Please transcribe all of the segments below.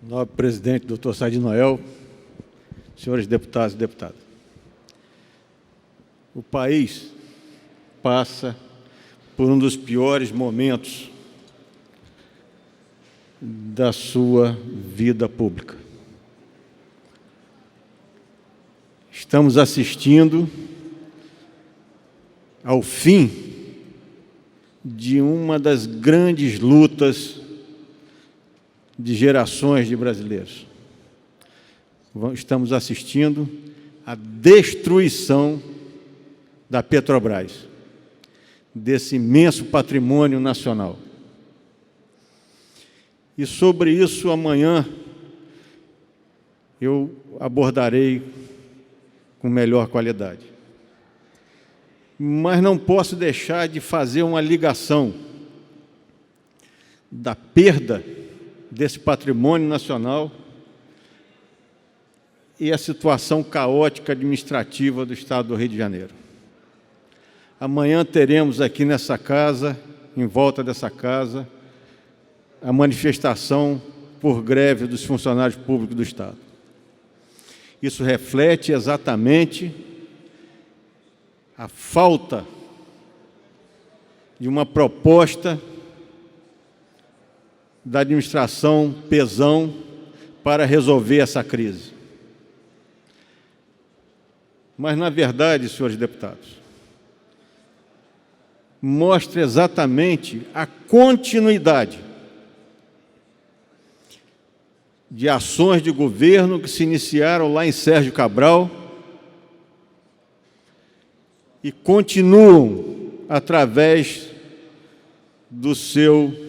Nobre presidente, doutor Sadi Noel, senhores deputados e deputadas. O país passa por um dos piores momentos da sua vida pública. Estamos assistindo ao fim de uma das grandes lutas de gerações de brasileiros. Estamos assistindo à destruição da Petrobras, desse imenso patrimônio nacional. E sobre isso amanhã eu abordarei com melhor qualidade. Mas não posso deixar de fazer uma ligação da perda desse patrimônio nacional e a situação caótica administrativa do Estado do Rio de Janeiro. Amanhã teremos aqui nessa casa, em volta dessa casa, a manifestação por greve dos funcionários públicos do Estado. Isso reflete exatamente a falta de uma proposta da administração Pezão para resolver essa crise. Mas, na verdade, senhores deputados, mostra exatamente a continuidade de ações de governo que se iniciaram lá em Sérgio Cabral e continuam através do seu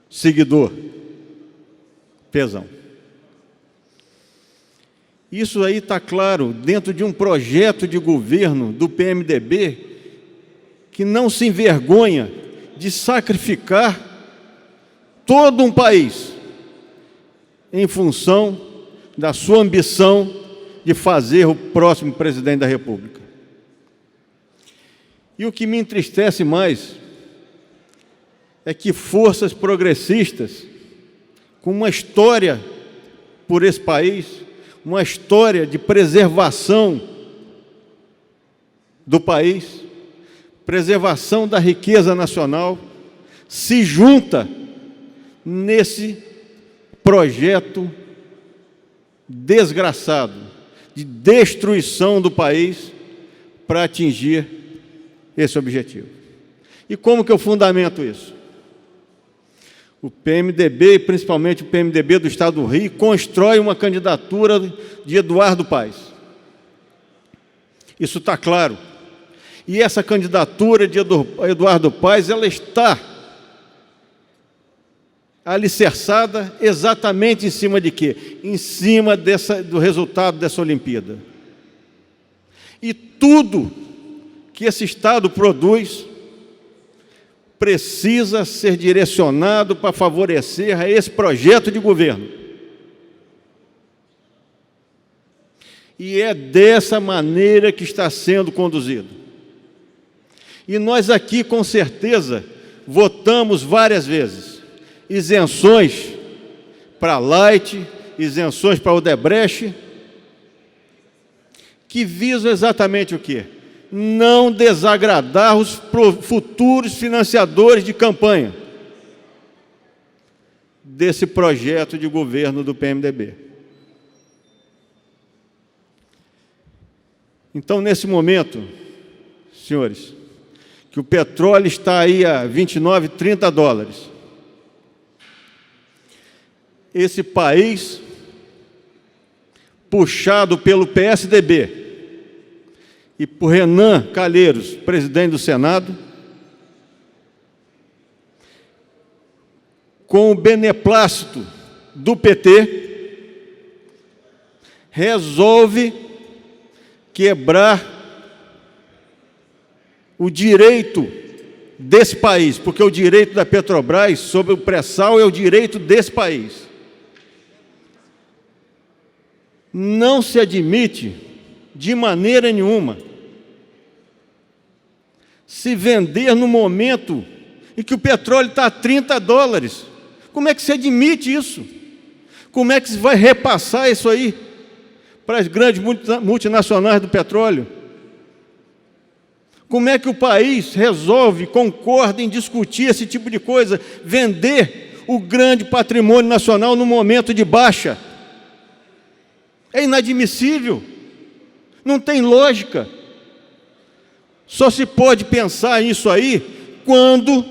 seguidor, Pezão. Isso aí está claro dentro de um projeto de governo do PMDB que não se envergonha de sacrificar todo um país em função da sua ambição de fazer o próximo presidente da República. E o que me entristece mais é que forças progressistas, com uma história por esse país, uma história de preservação do país, preservação da riqueza nacional, se junta nesse projeto desgraçado de destruição do país para atingir esse objetivo. E como que eu fundamento isso? O PMDB, principalmente o PMDB do Estado do Rio, constrói uma candidatura de Eduardo Paes. Isso está claro. E essa candidatura de Eduardo Paes, ela está alicerçada exatamente em cima de quê? Em cima do resultado dessa Olimpíada. E tudo que esse Estado produz precisa ser direcionado para favorecer esse projeto de governo. E é dessa maneira que está sendo conduzido. E nós aqui, com certeza, votamos várias vezes isenções para Light, isenções para Odebrecht, que visam exatamente o quê? Não desagradar os futuros financiadores de campanha desse projeto de governo do PMDB. Então, nesse momento, senhores, que o petróleo está aí a 29, 30 dólares, esse país, puxado pelo PSDB, e por Renan Calheiros, presidente do Senado, com o beneplácito do PT, resolve quebrar o direito desse país, porque o direito da Petrobras sobre o pré-sal é o direito desse país. Não se admite, de maneira nenhuma, se vender no momento em que o petróleo está a 30 dólares. Como é que se admite isso? Como é que se vai repassar isso aí para as grandes multinacionais do petróleo? Como é que o país resolve, concorda em discutir esse tipo de coisa, vender o grande patrimônio nacional no momento de baixa? É inadmissível, não tem lógica. Só se pode pensar nisso aí quando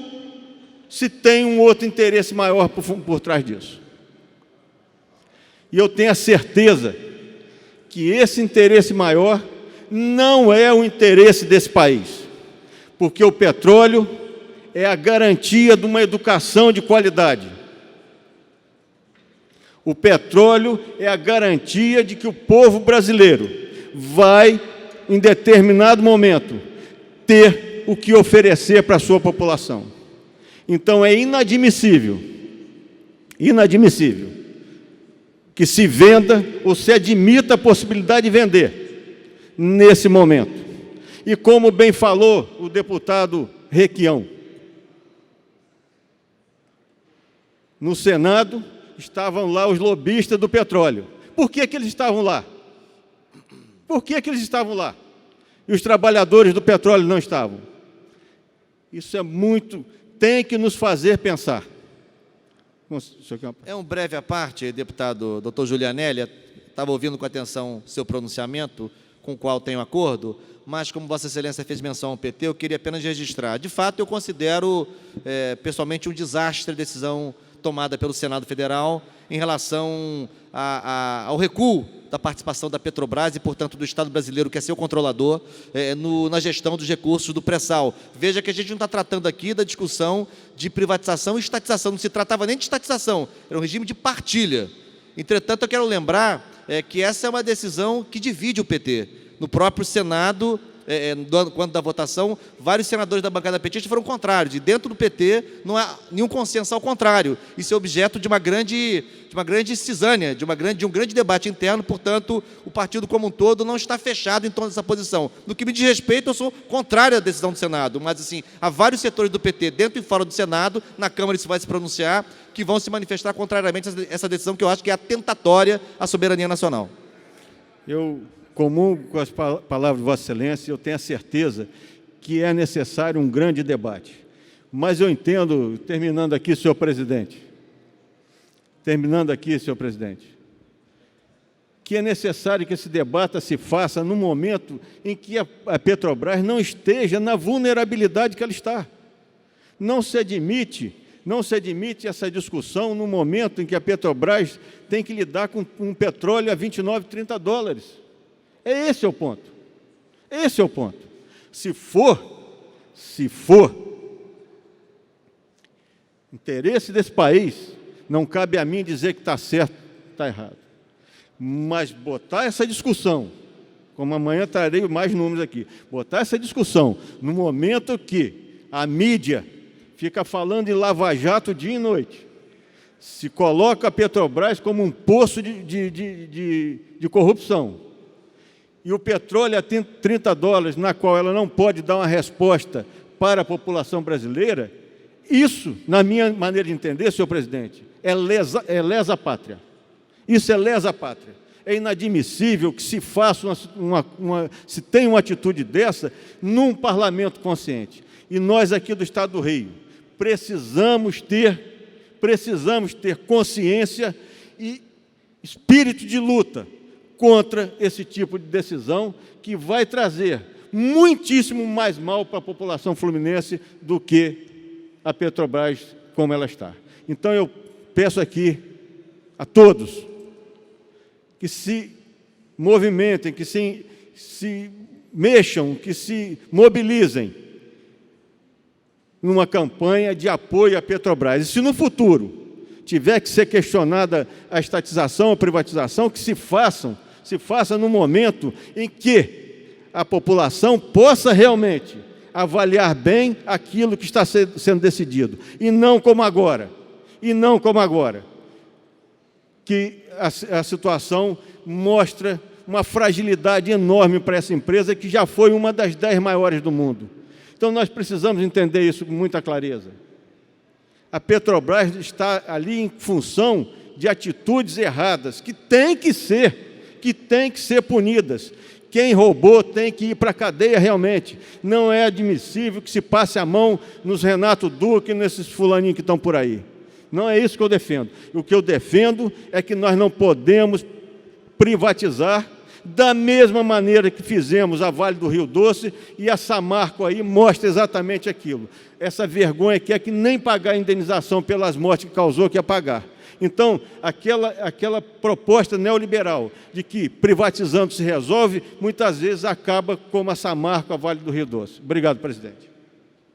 se tem um outro interesse maior por trás disso. E eu tenho a certeza que esse interesse maior não é o interesse desse país, porque o petróleo é a garantia de uma educação de qualidade. O petróleo é a garantia de que o povo brasileiro vai, em determinado momento, ter o que oferecer para a sua população. Então é inadmissível que se venda ou se admita a possibilidade de vender nesse momento. E como bem falou o deputado Requião, no Senado estavam lá os lobistas do petróleo. Por que eles estavam lá? Por que eles estavam lá? E os trabalhadores do petróleo não estavam? Isso é muito... tem que nos fazer pensar. É um breve à parte, deputado Dr. Julianelli. Estava ouvindo com atenção seu pronunciamento, com o qual tenho acordo, mas como Vossa Excelência fez menção ao PT, eu queria apenas registrar. De fato, eu considero pessoalmente um desastre a decisão tomada pelo Senado Federal em relação ao recuo da participação da Petrobras e, portanto, do Estado brasileiro, que é seu controlador, na gestão dos recursos do pré-sal. Veja que a gente não está tratando aqui da discussão de privatização e estatização, não se tratava nem de estatização, era um regime de partilha. Entretanto, eu quero lembrar que essa é uma decisão que divide o PT. No próprio Senado, quando da votação, vários senadores da bancada petista foram contrários, e dentro do PT não há nenhum consenso ao contrário. Isso é objeto de uma grande cisânia, de um grande debate interno. Portanto, o partido como um todo não está fechado em torno dessa posição. No que me diz respeito, eu sou contrário à decisão do Senado, mas assim, há vários setores do PT, dentro e fora do Senado, na Câmara isso vai se pronunciar, que vão se manifestar contrariamente a essa decisão, que eu acho que é atentatória à soberania nacional. Eu comungo com as palavras de Vossa Excelência, eu tenho a certeza que é necessário um grande debate. Mas eu entendo, terminando aqui, senhor presidente, que é necessário que esse debate se faça no momento em que a Petrobras não esteja na vulnerabilidade que ela está. Não se admite essa discussão no momento em que a Petrobras tem que lidar com um petróleo a 29, 30 dólares. Esse é o ponto. Esse é o ponto. Se for interesse desse país, não cabe a mim dizer que está certo, está errado. Mas botar essa discussão, como amanhã trarei mais números aqui, botar essa discussão no momento que a mídia fica falando em Lava-Jato dia e noite, se coloca a Petrobras como um poço de corrupção, e o petróleo a 30 dólares, na qual ela não pode dar uma resposta para a população brasileira, isso, na minha maneira de entender, senhor presidente, é lesa pátria. Isso é lesa pátria. É inadmissível que se faça se tenha uma atitude dessa num parlamento consciente. E nós aqui do Estado do Rio precisamos ter consciência e espírito de luta contra esse tipo de decisão que vai trazer muitíssimo mais mal para a população fluminense do que a Petrobras como ela está. Então eu peço aqui a todos que se movimentem, que se mexam, que se mobilizem numa campanha de apoio à Petrobras. E se no futuro tiver que ser questionada a estatização ou privatização, que se faça no momento em que a população possa realmente avaliar bem aquilo que está sendo decidido, e não como agora, que a situação mostra uma fragilidade enorme para essa empresa, que já foi uma das 10 maiores do mundo. Então nós precisamos entender isso com muita clareza. A Petrobras está ali em função de atitudes erradas que têm que ser punidas. Quem roubou tem que ir para a cadeia realmente. Não é admissível que se passe a mão nos Renato Duque e nesses fulaninhos que estão por aí. Não é isso que eu defendo. O que eu defendo é que nós não podemos privatizar da mesma maneira que fizemos a Vale do Rio Doce, e a Samarco aí mostra exatamente aquilo. Essa vergonha que é que nem pagar a indenização pelas mortes que causou, que ia pagar. Então, aquela proposta neoliberal de que privatizando se resolve, muitas vezes acaba como a Samarco, a Vale do Rio Doce. Obrigado, presidente.